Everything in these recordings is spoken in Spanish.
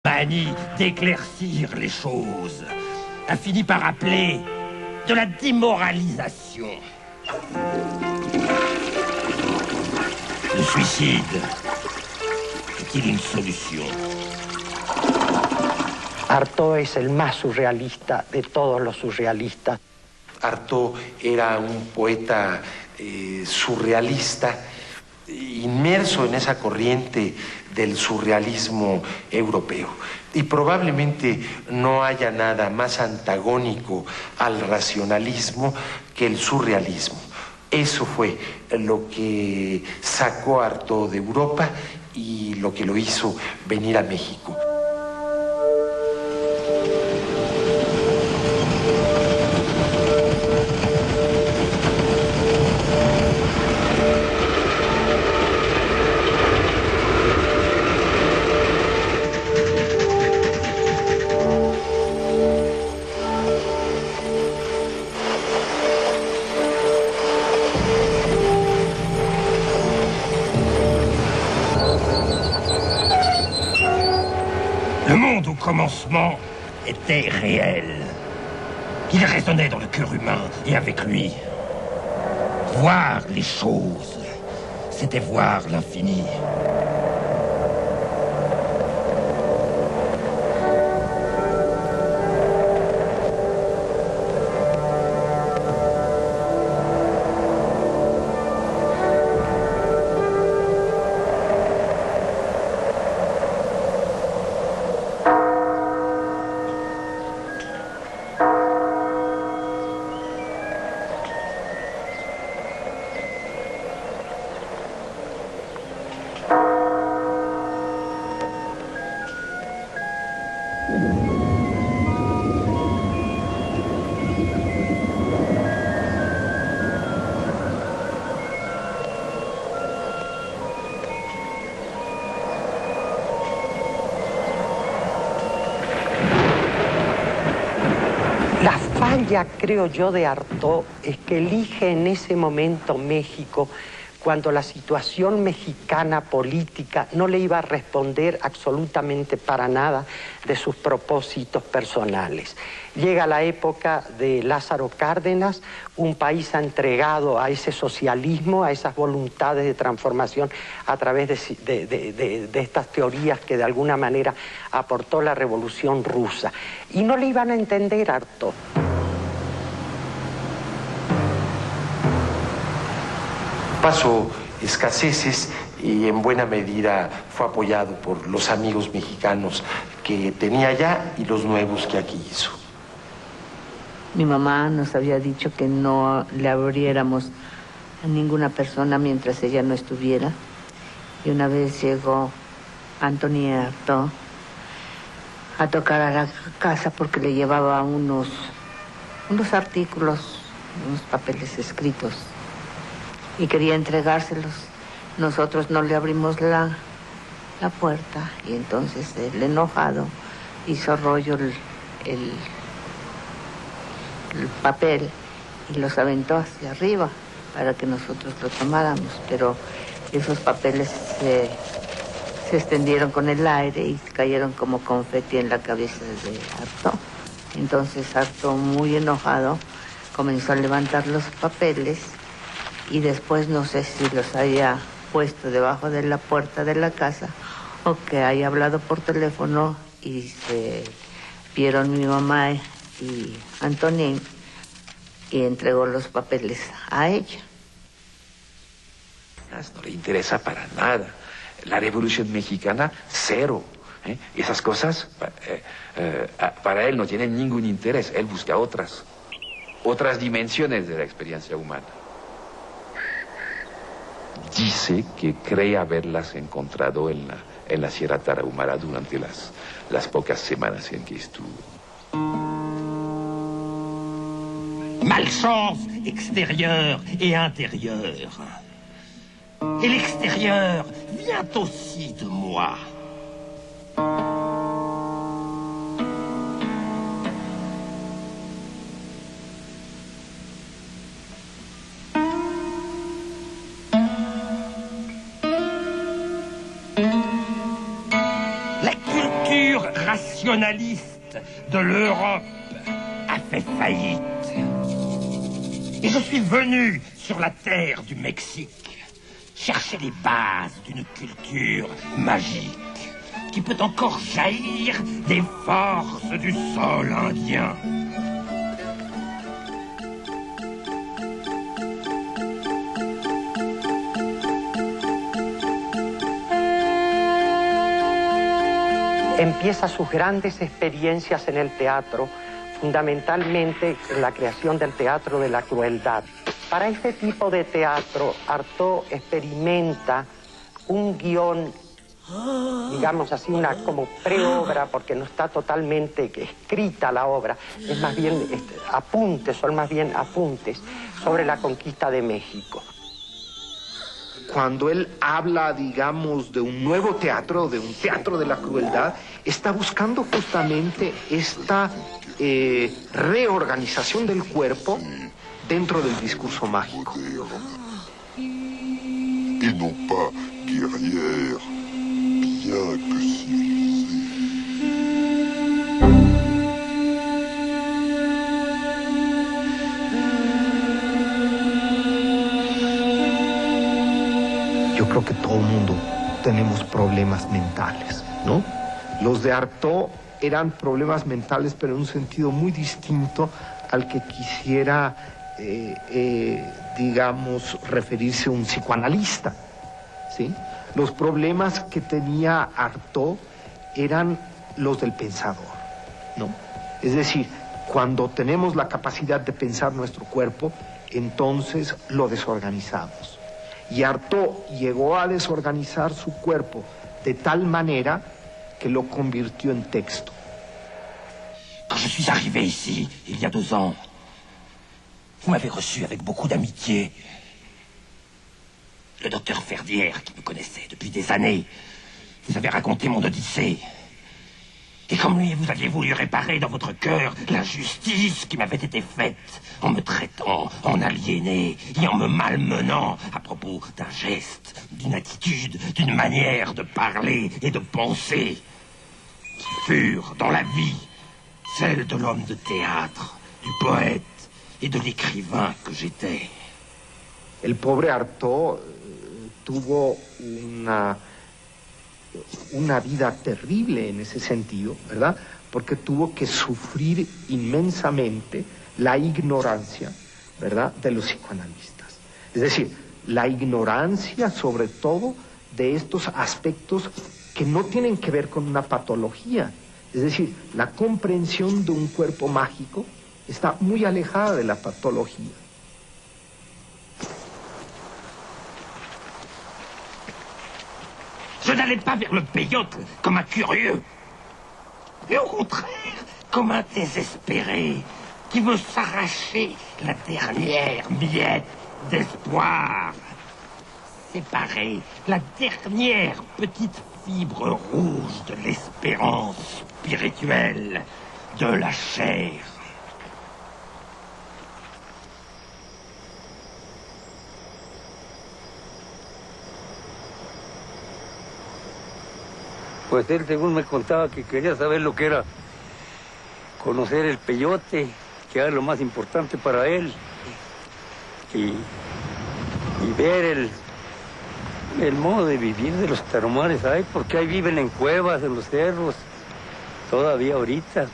manie d'éclaircir les choses a fini par appeler de la démoralisation. Le suicide est-il une solution? Artaud es el más surrealista de todos los surrealistas. Artaud era un poeta surrealista, inmerso en esa corriente del surrealismo europeo. Y probablemente no haya nada más antagónico al racionalismo que el surrealismo. Eso fue lo que sacó a Artaud de Europa y lo que lo hizo venir a México. Le monde au commencement était réel. Il résonnait dans le cœur humain et avec lui. Voir les choses, c'était voir l'infini. La falla, creo yo, de Artaud es que elige en ese momento México cuando la situación mexicana política no le iba a responder absolutamente para nada de sus propósitos personales. Llega la época de Lázaro Cárdenas, un país entregado a ese socialismo, a esas voluntades de transformación a través de estas teorías que de alguna manera aportó la Revolución Rusa. Y no le iban a entender a Artaud. Pasó escaseces y en buena medida fue apoyado por los amigos mexicanos que tenía allá y los nuevos que aquí hizo. Mi mamá nos había dicho que no le abriéramos a ninguna persona mientras ella no estuviera. Y una vez llegó Antoine Artaud a tocar a la casa porque le llevaba unos artículos, unos papeles escritos. Y quería entregárselos. Nosotros no le abrimos la puerta y entonces el enojado hizo rollo el papel y los aventó hacia arriba para que nosotros lo tomáramos, pero esos papeles se extendieron con el aire y cayeron como confeti en la cabeza de Artaud. Entonces Artaud, muy enojado, comenzó a levantar los papeles y después no sé si los haya puesto debajo de la puerta de la casa o que haya hablado por teléfono y se vieron mi mamá y Antonín y entregó los papeles a ella. No le interesa para nada. La Revolución Mexicana, cero. Esas cosas para él no tienen ningún interés. Él busca otras dimensiones de la experiencia humana. Dice que cree haberlas encontrado en la Sierra Tarahumara durante las pocas semanas en que estuvo. Malchance extérieure et intérieure. Et l'extérieur vient aussi de moi. La culture nationaliste de l'Europe a fait faillite. Et je suis venu sur la terre du Mexique chercher les bases d'une culture magique qui peut encore jaillir des forces du sol indien. Empieza sus grandes experiencias en el teatro, fundamentalmente en la creación del teatro de la crueldad. Para este tipo de teatro, Artaud experimenta un guión, digamos así, una como preobra, porque no está totalmente escrita la obra, es más bien apuntes, son más bien apuntes sobre la conquista de México. Cuando él habla, digamos, de un nuevo teatro, de un teatro de la crueldad, está buscando justamente esta reorganización del cuerpo dentro del discurso mágico. Et non pas guerrière, bien que civilisée. Yo creo que todo el mundo tenemos problemas mentales, ¿no? Los de Artaud eran problemas mentales, pero en un sentido muy distinto al que quisiera, digamos, referirse un psicoanalista, ¿sí? Los problemas que tenía Artaud eran los del pensador, ¿no? Es decir, cuando tenemos la capacidad de pensar nuestro cuerpo, entonces lo desorganizamos. Y Artaud llegó a desorganizar su cuerpo de tal manera que lo convirtió en texto. Quand je suis arrivé ici, il y a 2 ans, vous m'avez reçu avec beaucoup d'amitié. Le docteur Ferdière, qui me connaissait depuis des années, vous avez raconté mon odyssée. Et comme lui, vous aviez voulu réparer dans votre cœur l'injustice qui m'avait été faite en me traitant en aliéné et en me malmenant à propos d'un geste, d'une attitude, d'une manière de parler et de penser qui furent dans la vie celle de l'homme de théâtre, du poète et de l'écrivain que j'étais. El pobre Artaud tuvo una vida terrible en ese sentido, ¿verdad? Porque tuvo que sufrir inmensamente la ignorancia, ¿verdad?, de los psicoanalistas. Es decir, la ignorancia sobre todo de estos aspectos que no tienen que ver con una patología. Es decir, la comprensión de un cuerpo mágico está muy alejada de la patología. Je n'allais pas vers le peyote comme un curieux, mais au contraire, comme un désespéré qui veut s'arracher la dernière miette d'espoir. Séparer la dernière petite fibre rouge de l'espérance spirituelle de la chair. Pues él, según me contaba, que quería saber lo que era conocer el peyote, que era lo más importante para él, y ver el modo de vivir de los taromares ahí, porque ahí viven en cuevas, en los cerros, todavía ahorita.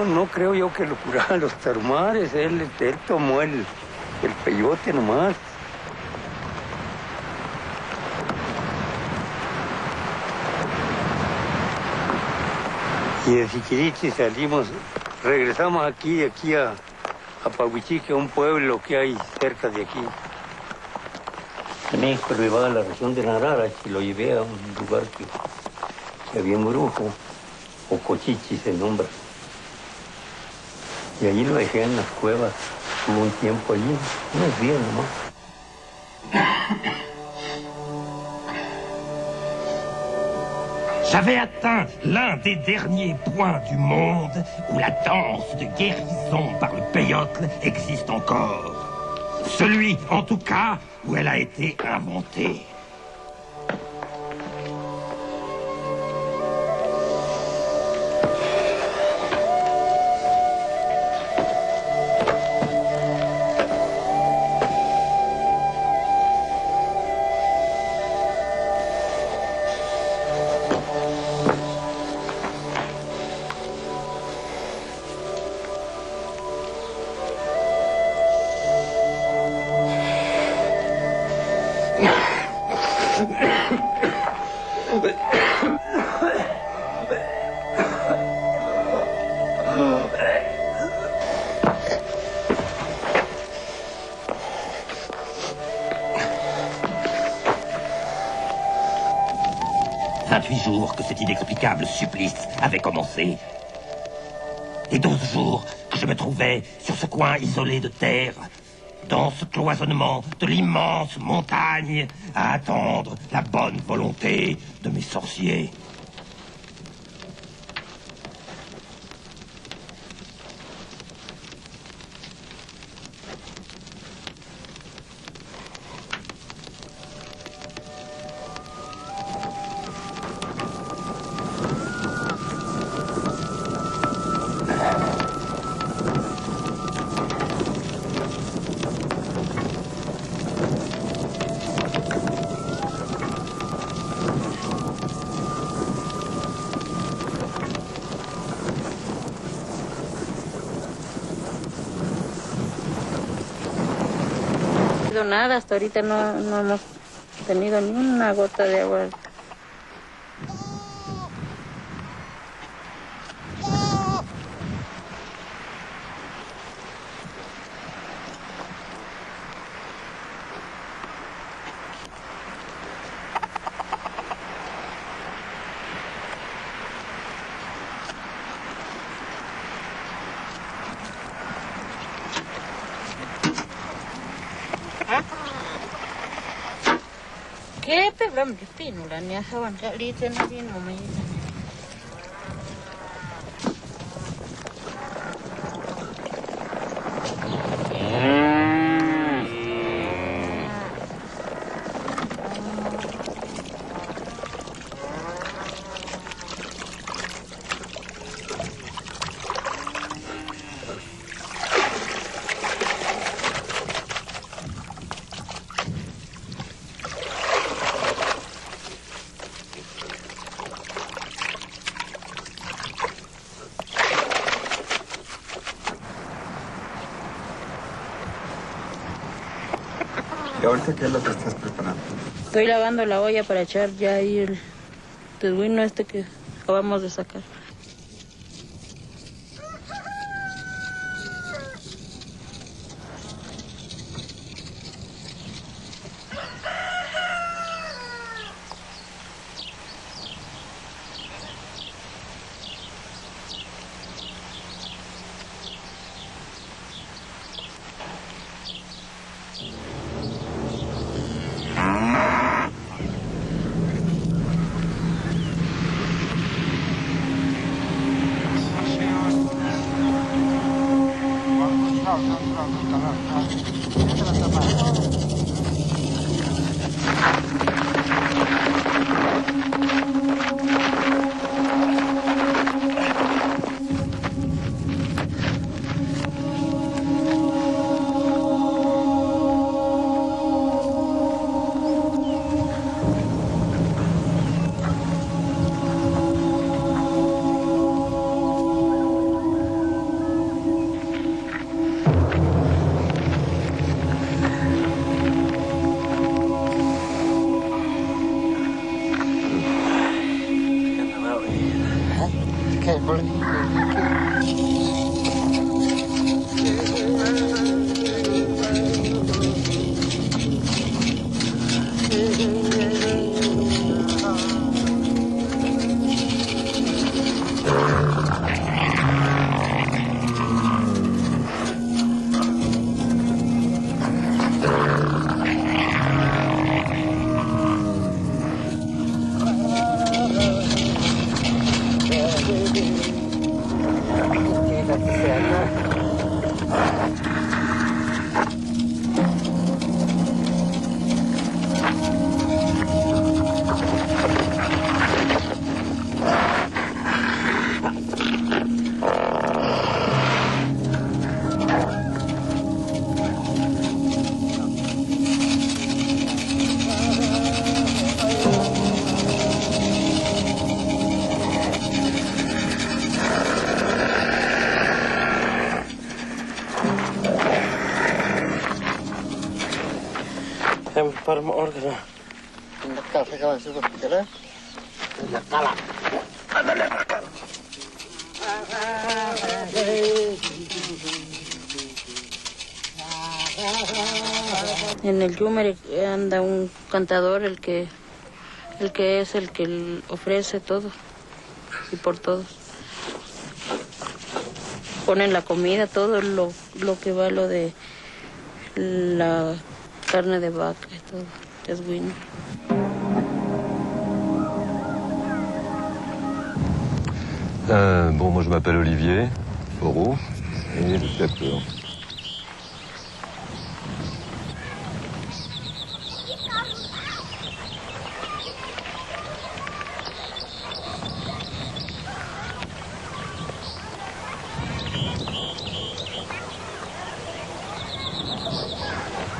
No creo yo que lo curaran los taromares. Él tomó el El peyote nomás. Y de Siquirichi salimos, regresamos aquí a Pahuichique, un pueblo que hay cerca de aquí. En México lo llevaba a la región de Narara y lo llevé a un lugar que había un brujo, o Cochichi se nombra. Y allí lo dejé en las cuevas, hubo un tiempo allí, unos días nomás. J'avais atteint l'un des derniers points du monde où la danse de guérison par le peyote existe encore. Celui, en tout cas, où elle a été inventée. Jours que cet inexplicable supplice avait commencé. Et 12 jours que je me trouvais sur ce coin isolé de terre, dans ce cloisonnement de l'immense montagne, à attendre la bonne volonté de mes sorciers. Nada, hasta ahorita no hemos tenido ni una gota de agua. Kaya problem di pinulan niya hawan ka litin na din mo may. ¿Y ahorita qué es lo que estás preparando? Estoy lavando la olla para echar ya ahí el teduino este que acabamos de sacar. parma órgano. La cala se acaba de hacer ¿verdad? La cala. Ándale a arrancar. En el Yumer anda un cantador, el que ofrece todo y por todos. Ponen la comida, todo lo que va, lo de la carne de vaca y todo, es bueno. Bon, moi je m'appelle Olivier Foreau et je suis acteur.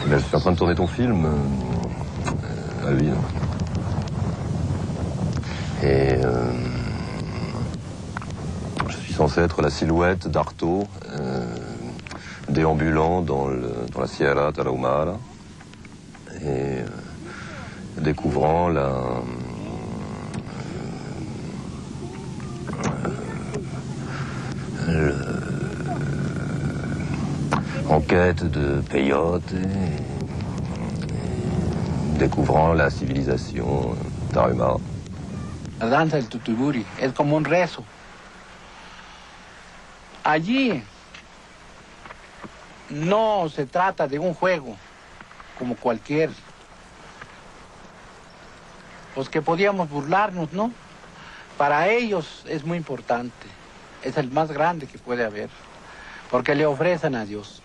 Là, je suis en train de tourner ton film, Alvin. Et je suis censé être la silhouette d'Artaud, déambulant dans la Sierra Tarahumara et découvrant en quête de peyote et découvrant la civilisation tarahumara. La danza del tutuburi es como un rezo. Allí no se trata de un juego como cualquier, pues que podíamos burlarnos, ¿no? Para ellos es muy importante, es el más grande que puede haber, porque le ofrecen a Dios.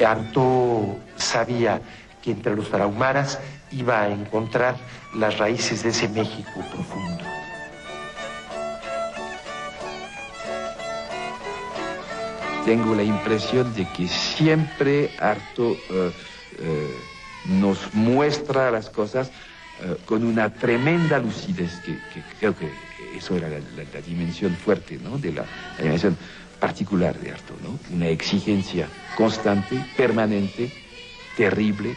Artaud sabía que entre los tarahumaras iba a encontrar las raíces de ese México profundo. Tengo la impresión de que siempre Artaud nos muestra las cosas con una tremenda lucidez, que creo que eso era la dimensión fuerte, ¿no? De la dimensión particular de Artaud, ¿no? Una exigencia constante, permanente, terrible,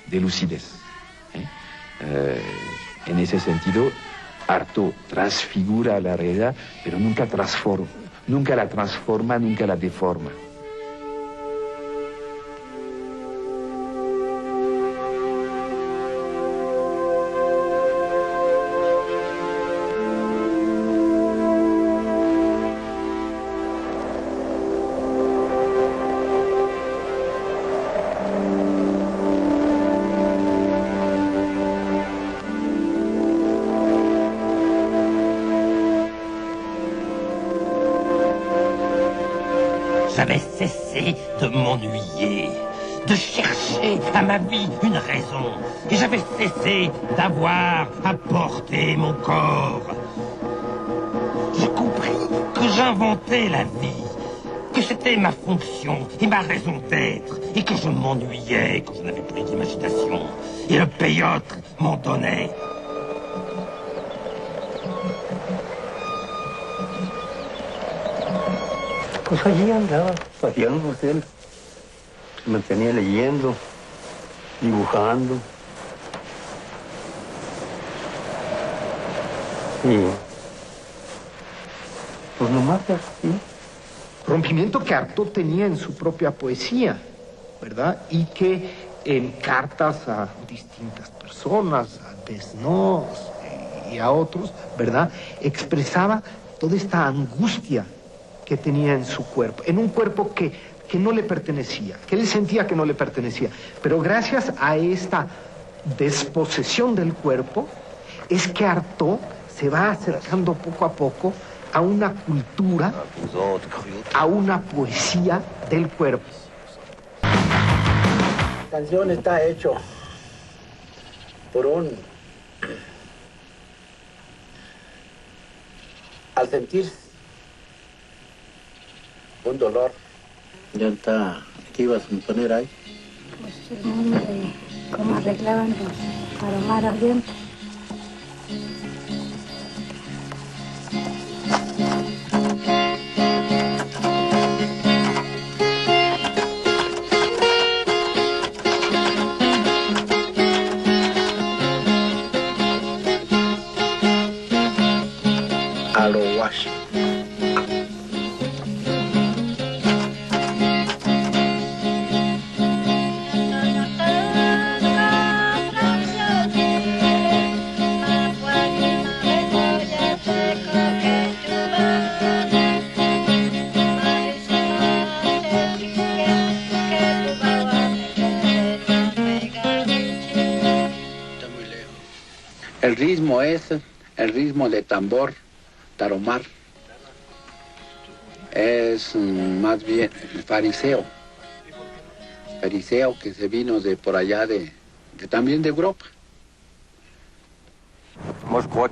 de lucidez. En ese sentido, Artaud transfigura la realidad, pero nunca la transforma, nunca la deforma. J'avais cessé de m'ennuyer, de chercher à ma vie une raison. Et j'avais cessé d'avoir à porter mon corps. J'ai compris que j'inventais la vie, que c'était ma fonction et ma raison d'être, et que je m'ennuyais, que je n'avais plus d'imagination. Et le peyote m'en donnait. Pues allí andaba, paseándonos él. Se mantenía leyendo, dibujando. Y pues nomás así. Rompimiento que Artaud tenía en su propia poesía, ¿verdad? Y que en cartas a distintas personas, a Desnos y a otros, ¿verdad? Expresaba toda esta angustia que tenía en su cuerpo, en un cuerpo que no le pertenecía, que él sentía que no le pertenecía. Pero gracias a esta desposesión del cuerpo, es que Artaud se va acercando poco a poco a una cultura, a una poesía del cuerpo. canción está hecho por al sentir un dolor. Ya está, ¿qué ibas a poner ahí? Pues el mundo de cómo arreglaban los aromar ardientes. A lo wash. El ritmo es el ritmo de tambor, taromar. Es más bien el fariseo que se vino de por allá, también de Europa. Moi, je crois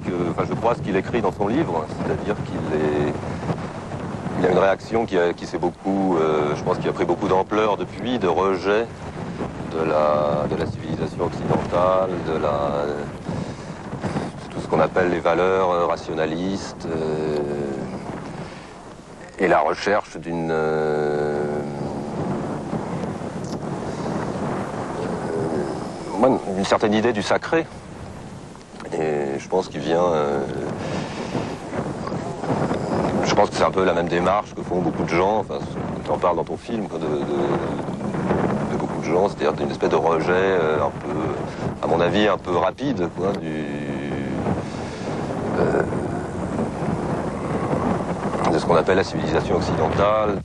ce qu'il écrit dans son livre, c'est-à-dire qu'il a une réaction qui s'est beaucoup, je pense, qui a pris beaucoup d'ampleur depuis, de rejet de la civilisation occidentale, tout ce qu'on appelle les valeurs rationalistes, et la recherche d'une certaine idée du sacré. Et je pense qu'il vient... je pense que c'est un peu la même démarche que font beaucoup de gens, enfin, tu en parles dans ton film, quoi, de beaucoup de gens, c'est-à-dire d'une espèce de rejet un peu, à mon avis, un peu rapide, quoi, de ce qu'on appelle la civilisation occidentale.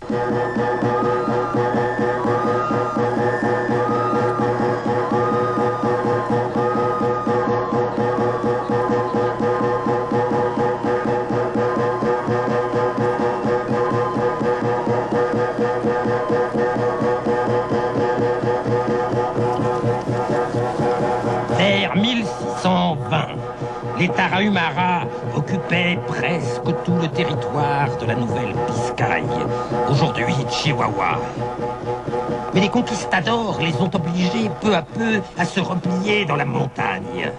Vers 1620, les Tarahumara occupaient presque tout le territoire de la Nouvelle Biscaye, aujourd'hui Chihuahua. Mais les conquistadors les ont obligés peu à peu à se replier dans la montagne.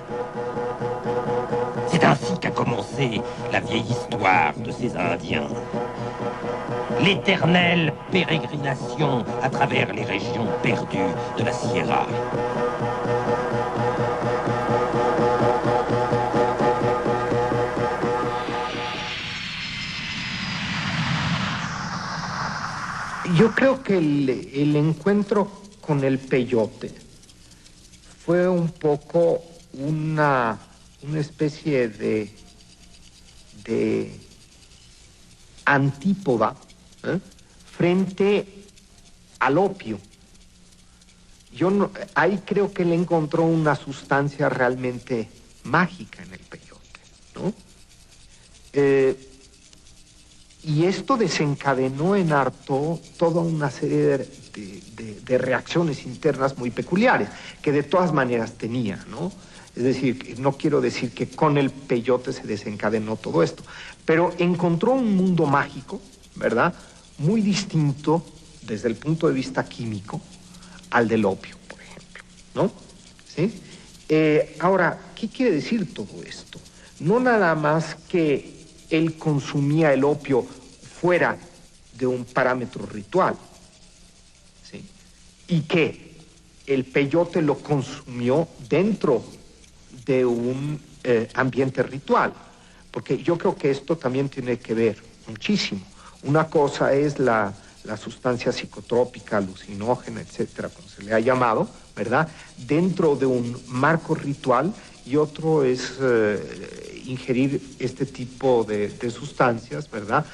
C'est ainsi qu'a commencé la vieille histoire de ces Indiens. L'éternelle pérégrination à travers les régions perdues de la Sierra. Yo creo que el encuentro con el peyote fue un poco una especie de antípoda frente al opio. Ahí creo que él encontró una sustancia realmente mágica en el peyote, ¿no? Y esto desencadenó en Artaud toda una serie de reacciones internas muy peculiares, que de todas maneras tenía, ¿no? Es decir, no quiero decir que con el peyote se desencadenó todo esto, pero encontró un mundo mágico, ¿verdad? Muy distinto desde el punto de vista químico al del opio, por ejemplo, ¿no? ¿Sí? Ahora, ¿qué quiere decir todo esto? No nada más que él consumía el opio fuera de un parámetro ritual, ¿sí? Y que el peyote lo consumió dentro de un ambiente ritual, porque yo creo que esto también tiene que ver muchísimo. Una cosa es la sustancia psicotrópica, alucinógena, etcétera, como se le ha llamado, ¿verdad?, dentro de un marco ritual, y otro es ingerir este tipo de sustancias, ¿verdad?,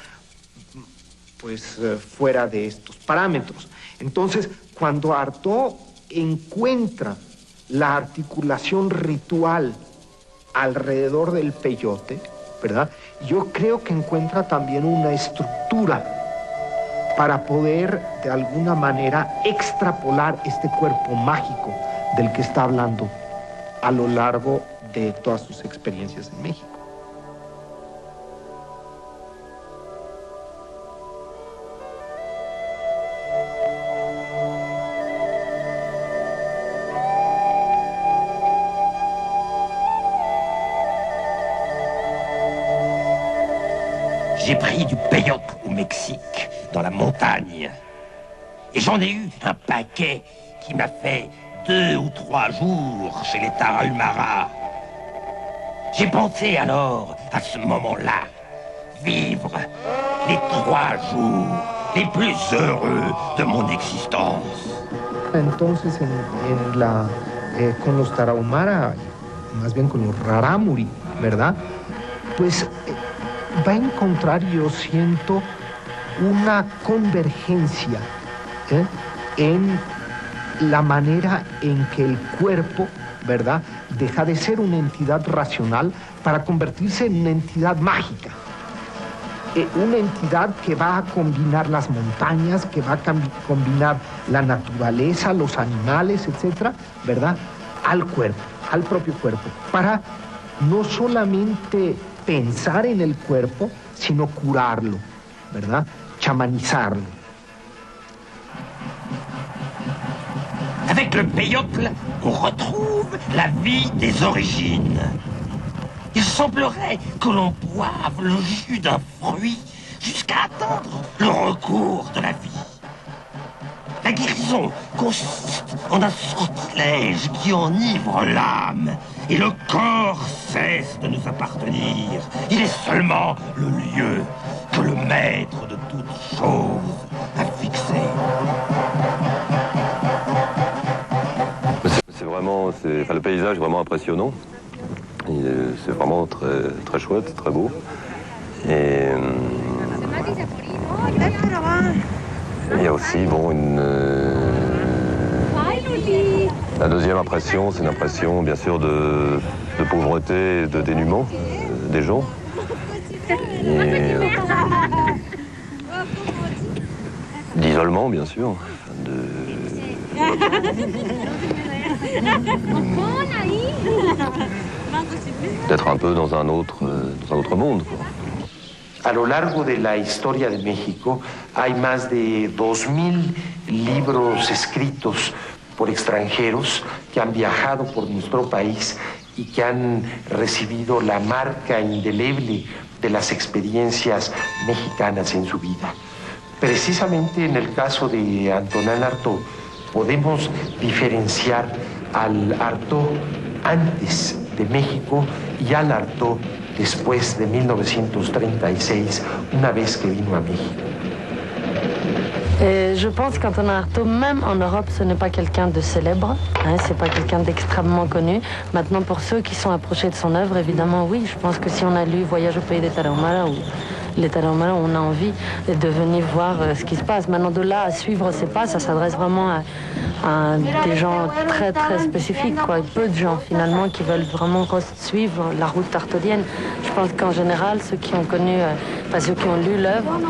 pues fuera de estos parámetros. Entonces, cuando Artaud encuentra la articulación ritual alrededor del peyote, ¿verdad?, yo creo que encuentra también una estructura para poder de alguna manera extrapolar este cuerpo mágico del que está hablando a lo largo de todas sus experiencias en México. J'ai pris du peyote au Mexique, dans la montagne. Et j'en ai eu un paquet qui m'a fait 2 ou 3 jours chez les Tarahumara. J'ai pensé alors, à ce moment-là, vivre les 3 jours les plus heureux de mon existence. Entonces, con los Tarahumara, más bien con los Rarámuri, ¿verdad? Pues va a encontrar, yo siento, una convergencia en la manera en que el cuerpo, ¿verdad?, deja de ser una entidad racional para convertirse en una entidad mágica. Una entidad que va a combinar las montañas, que va a combinar la naturaleza, los animales, etcétera, ¿verdad?, al cuerpo, al propio cuerpo, para no solamente pensar en el cuerpo, sino curarlo, ¿verdad?, chamanizarlo. Avec le peyote, on retrouve la vie des origines. Il semblerait que l'on boive le jus d'un fruit jusqu'à atteindre le recours de la vie. La guérison consiste en un sortilège qui enivre l'âme et le corps cesse de nous appartenir. Il est seulement le lieu que le maître de toutes choses a fixé. C'est vraiment, le paysage est vraiment impressionnant. C'est vraiment très, très chouette, très beau. Et il y a aussi, bon, la deuxième impression, c'est une impression, bien sûr, de pauvreté et de dénuement des gens. Et d'isolement, bien sûr. D'être un peu dans un autre monde, quoi. A lo largo de la historia de México hay más de 2000 libros escritos por extranjeros que han viajado por nuestro país y que han recibido la marca indeleble de las experiencias mexicanas en su vida. Precisamente en el caso de Antonin Artaud podemos diferenciar al Artaud antes de México y al Artaud después de 1936, una vez que vino a México. Je pense qu'Antonin Artaud, même en Europe, ce n'est pas quelqu'un de célèbre, hein, c'est pas quelqu'un d'extrêmement connu. Maintenant, pour ceux qui sont approchés de son œuvre, évidemment, oui, je pense que si on a lu Voyage au pays des Tarahumara ou les Tarahumara, on a envie de venir voir ce qui se passe. Maintenant, de là à suivre ses pas, ça s'adresse vraiment à des gens très très spécifiques, quoi. Peu de gens finalement qui veulent vraiment suivre la route artaudienne. Je pense qu'en général, ceux qui ont connu, ceux qui ont lu l'œuvre,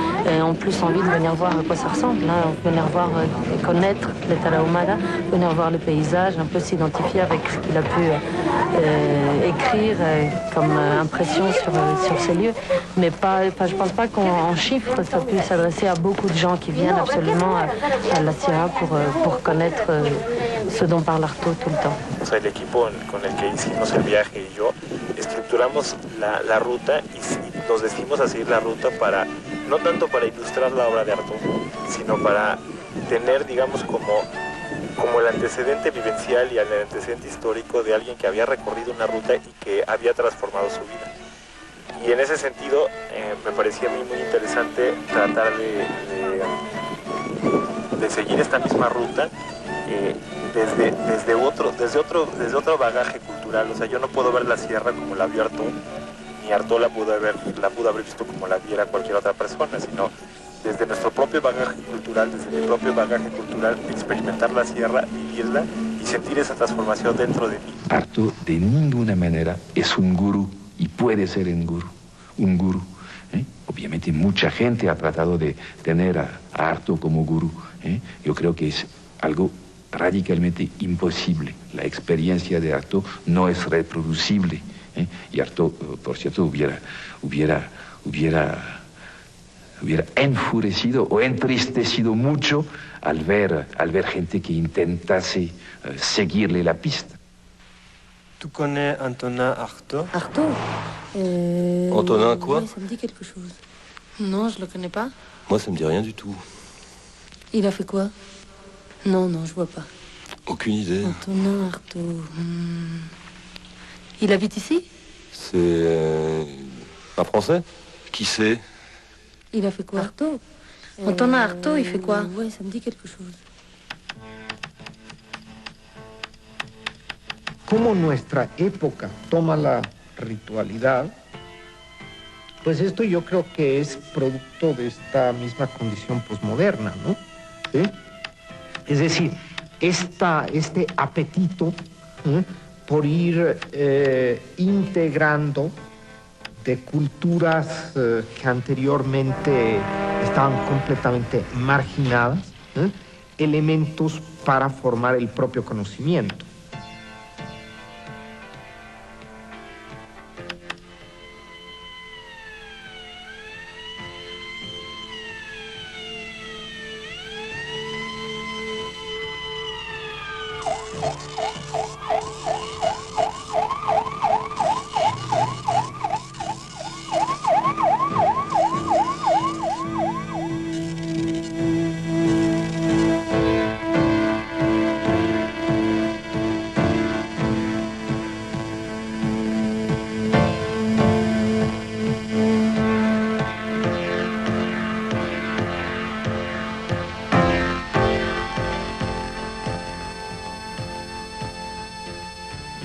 ont plus envie de venir voir à quoi ça ressemble, hein, venir voir et connaître les Tarahumara, venir voir le paysage, un peu s'identifier avec ce qu'il a pu écrire comme impression sur ces lieux, mais je pense pas qu'en chiffres ça puisse s'adresser a beaucoup de gens qui viennent absolument à la Sierra pour connaître ce dont parle Artaud tout le temps. O sea, el equipo con el que hicimos el viaje y yo estructuramos la ruta y nos decidimos a seguir la ruta para, no tanto para ilustrar la obra de Artaud, sino para tener, digamos, como el antecedente vivencial y el antecedente histórico de alguien que había recorrido una ruta y que había transformado su vida. Y en ese sentido me parecía a mí muy interesante tratar de seguir esta misma ruta desde otro bagaje cultural. O sea, yo no puedo ver la sierra como la vio Artaud, ni Artaud la pudo haber visto como la viera cualquier otra persona, sino desde nuestro propio bagaje cultural, desde mi propio bagaje cultural, experimentar la sierra, vivirla y sentir esa transformación dentro de mí. Artaud de ninguna manera es un gurú y puede ser un gurú. Obviamente mucha gente ha tratado de tener a Artaud como gurú. Yo creo que es algo radicalmente imposible. La experiencia de Artaud no es reproducible. Y Artaud, por cierto, hubiera enfurecido o entristecido mucho al ver gente que intentase seguirle la pista. Tu connais Antonin Artaud? Artaud Antonin quoi? Oui, ça me dit quelque chose. Non, je le connais pas. Moi, ça me dit rien du tout. Il a fait quoi? Non, je vois pas. Aucune idée. Antonin Artaud. Il habite ici? C'est un Français? Qui c'est? Il a fait quoi? Artaud. Antonin Artaud, il fait quoi? Oui, ça me dit quelque chose. Cómo nuestra época toma la ritualidad, pues esto yo creo que es producto de esta misma condición posmoderna, ¿no? ¿Sí? Es decir, este apetito por ir integrando de culturas que anteriormente estaban completamente marginadas, elementos para formar el propio conocimiento.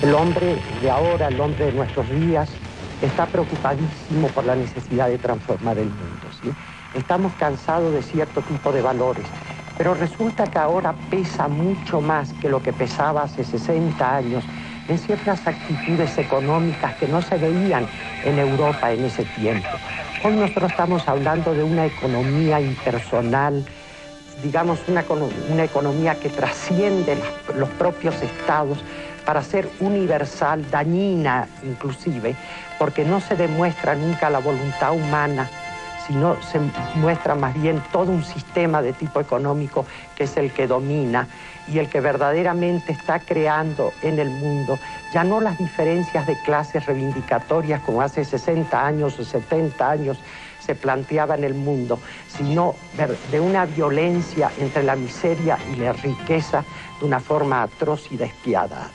El hombre de ahora, el hombre de nuestros días, está preocupadísimo por la necesidad de transformar el mundo, ¿sí? Estamos cansados de cierto tipo de valores, pero resulta que ahora pesa mucho más que lo que pesaba hace 60 años en ciertas actitudes económicas que no se veían en Europa en ese tiempo. Hoy nosotros estamos hablando de una economía impersonal, digamos una economía que trasciende los propios estados, para ser universal, dañina inclusive, porque no se demuestra nunca la voluntad humana, sino se muestra más bien todo un sistema de tipo económico que es el que domina y el que verdaderamente está creando en el mundo ya no las diferencias de clases reivindicatorias como hace 60 años o 70 años se planteaba en el mundo, sino de una violencia entre la miseria y la riqueza de una forma atroz y despiadada.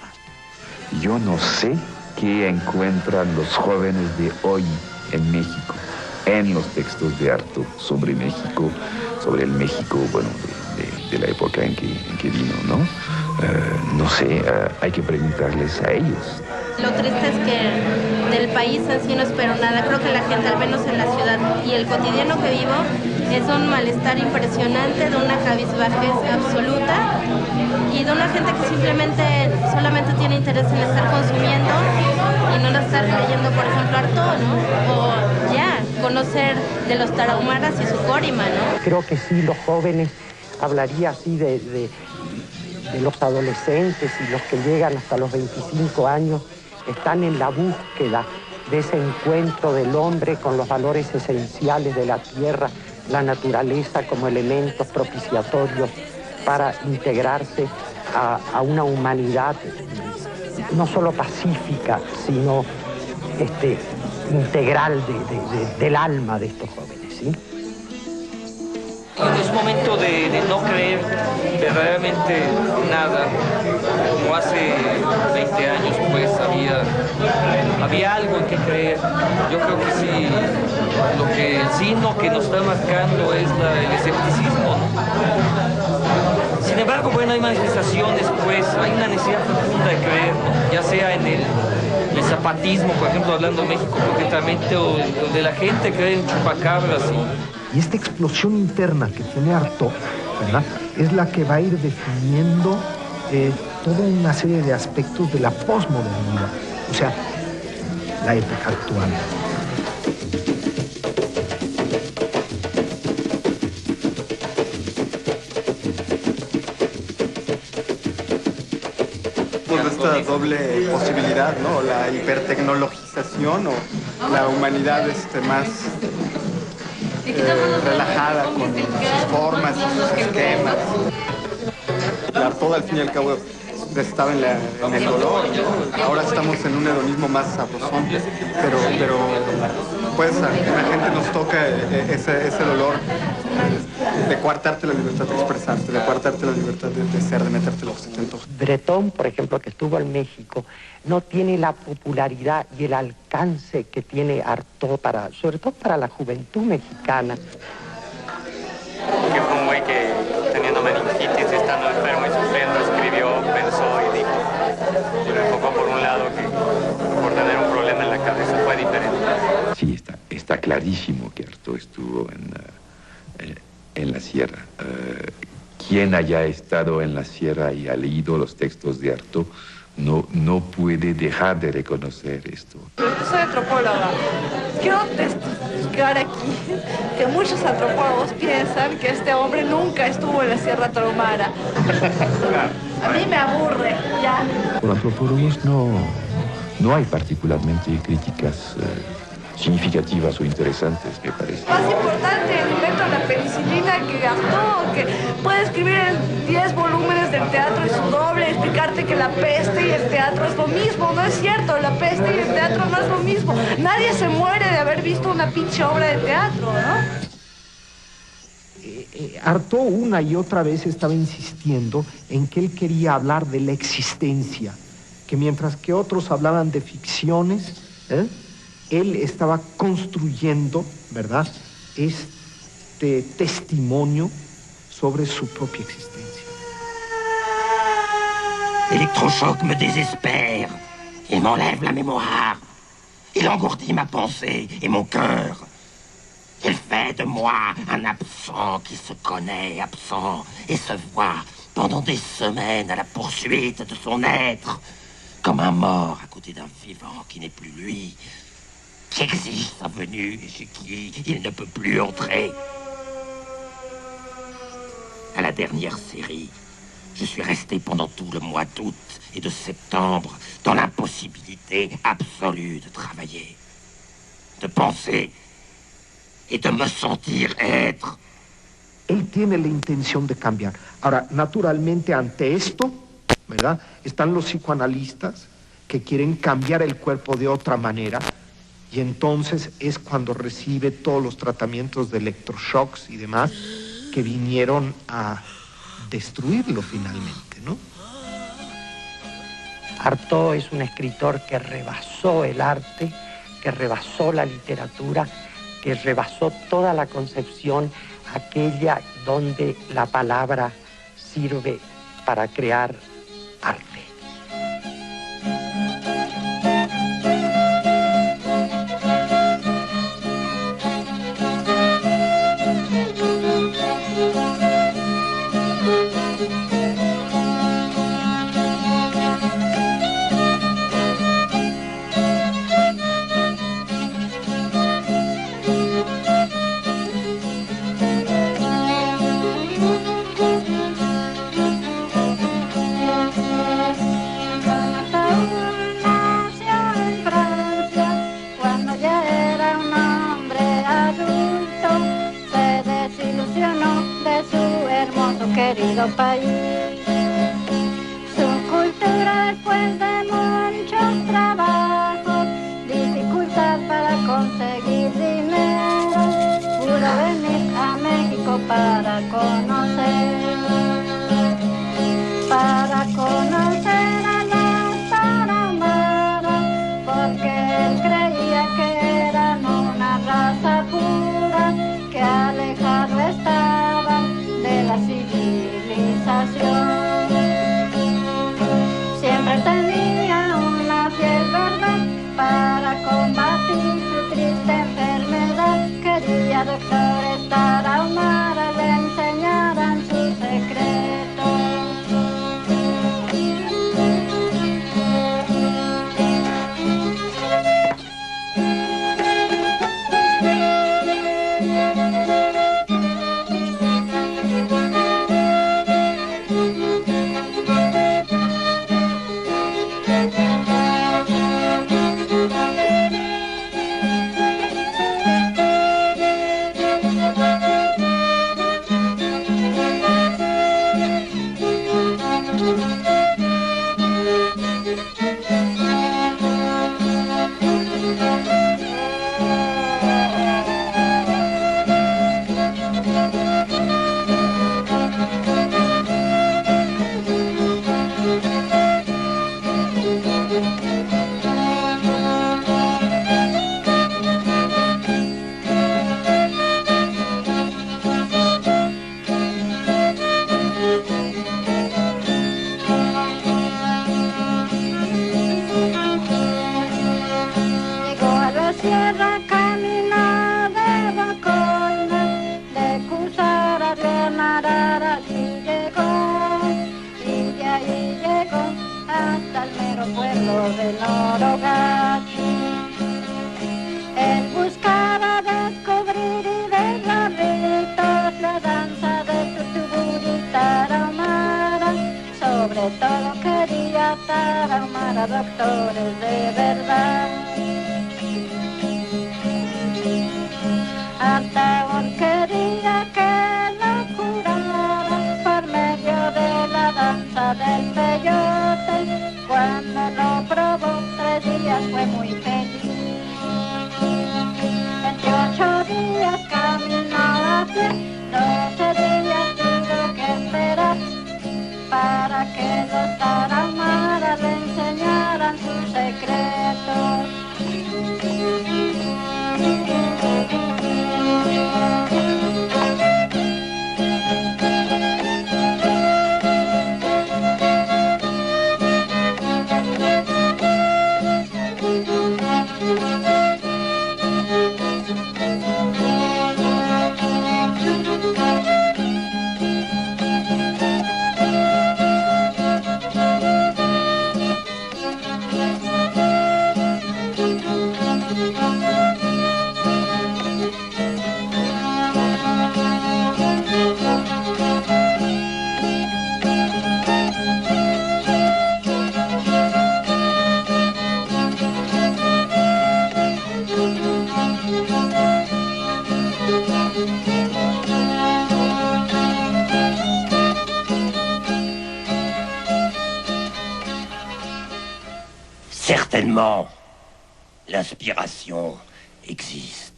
Yo no sé qué encuentran los jóvenes de hoy en México, en los textos de Artaud sobre México, sobre el México, bueno, de la época en que vino, ¿no? No sé, hay que preguntarles a ellos. Lo triste es que del país así no espero nada. Creo que la gente, al menos en la ciudad y el cotidiano que vivo, es un malestar impresionante, de una cabizbajez absoluta y de una gente que solamente tiene interés en estar consumiendo y no estar leyendo, por ejemplo, Artaud, ¿no? O ya, conocer de los tarahumaras y su córima, ¿no? Creo que sí, los jóvenes, hablaría así de los adolescentes y los que llegan hasta los 25 años, están en la búsqueda de ese encuentro del hombre con los valores esenciales de la tierra, la naturaleza como elementos propiciatorios para integrarse a una humanidad no solo pacífica, sino integral del alma de estos jóvenes, ¿sí? Es momento de no creer verdaderamente nada, como hace 20 años pues había algo en que creer. Yo creo que sí, el signo que nos está marcando es el escepticismo, ¿no? Sin embargo, bueno, hay manifestaciones, pues, hay una necesidad profunda de creer, ¿no? Ya sea en el zapatismo, por ejemplo, hablando de México concretamente, o de la gente cree en chupacabras, Y esta explosión interna que tiene Artaud, ¿verdad?, es la que va a ir definiendo toda una serie de aspectos de la posmodernidad, o sea, la época actual. esta doble posibilidad, ¿no? La hipertecnologización o la humanidad más relajada con sus formas, sus esquemas. Artaud, al fin y al cabo, estaba en el dolor, ¿no? Ahora estamos en un hedonismo más sabrosón, pero pues a la gente nos toca ese dolor de coartarte la libertad de expresarte, de coartarte la libertad de ser, de meterte lo que se te antoja. Breton, por ejemplo, que estuvo en México, no tiene la popularidad y el alcance que tiene Artaud, sobre todo para la juventud mexicana. Que fue un güey que, teniendo meningitis, estando enfermo y sufriendo, escribió, pensó y dijo. Y lo enfocó por un lado que por tener un problema en la cabeza fue diferente. Sí, está clarísimo que Artaud estuvo en la sierra. Quien haya estado en la sierra y ha leído los textos de Artaud no puede dejar de reconocer esto. Yo soy antropóloga. Quiero testificar aquí que muchos antropólogos piensan que este hombre nunca estuvo en la Sierra Tarahumara. A mí me aburre, ya. Por antropólogos no hay particularmente críticas significativas o interesantes, me parece. Más importante el invento de la penicilina que Artaud, que puede escribir en 10 volúmenes del teatro y su doble, explicarte que la peste y el teatro es lo mismo. No es cierto, la peste y el teatro no es lo mismo. Nadie se muere de haber visto una pinche obra de teatro, ¿no? Artaud una y otra vez estaba insistiendo en que él quería hablar de la existencia, que mientras que otros hablaban de ficciones, él estaba construyendo, ¿verdad?, este testimonio sobre su propia existencia. L'électrochoc me désespère et m'enlève la mémoire. Il engourdit ma pensée et mon cœur. Il fait de moi un absent qui se connaît absent et se voit pendant des semaines à la poursuite de son être, comme un mort à côté d'un vivant qui n'est plus lui, qui exige sa venue et chez qui il ne peut plus entrer. À la dernière série, je suis resté pendant tout le mois d'août et de septembre dans l'impossibilité absolue de travailler, de penser et de me sentir être. Él tiene la intención de cambiar. Ahora, naturalmente, ante esto, ¿verdad?, están los psicoanalistas que quieren cambiar el cuerpo de otra manera, y entonces es cuando recibe todos los tratamientos de electroshocks y demás que vinieron a destruirlo finalmente, ¿no? Artaud es un escritor que rebasó el arte, que rebasó la literatura, que rebasó toda la concepción, aquella donde la palabra sirve para crear arte. Querido país, su cultura después de muchos trabajos, dificultad para conseguir dinero, pudo venir a México para conocer a los tarahumaras, porque él creía que eran una raza pura, que alejado estaban de la civilización. Siempre tenía una fiel verdad para combatir su triste enfermedad. Quería doctores tarahumaras le enseñaran sus secretos. nuestro pueblo de Norogat. Él buscaba descubrir y ver los ritos, la danza de Tutuburi Tarahumara. Sobre todo quería Tarahumara a doctores de verdad. Artaón quería que lo curara por medio de la danza del peyote. Cuando lo probó 3 días fue muy feliz. 28 días caminó a pie, 12 días tuvo que esperar para que los tarahumaras le enseñaran sus secretos. Certainement, l'inspiration existe.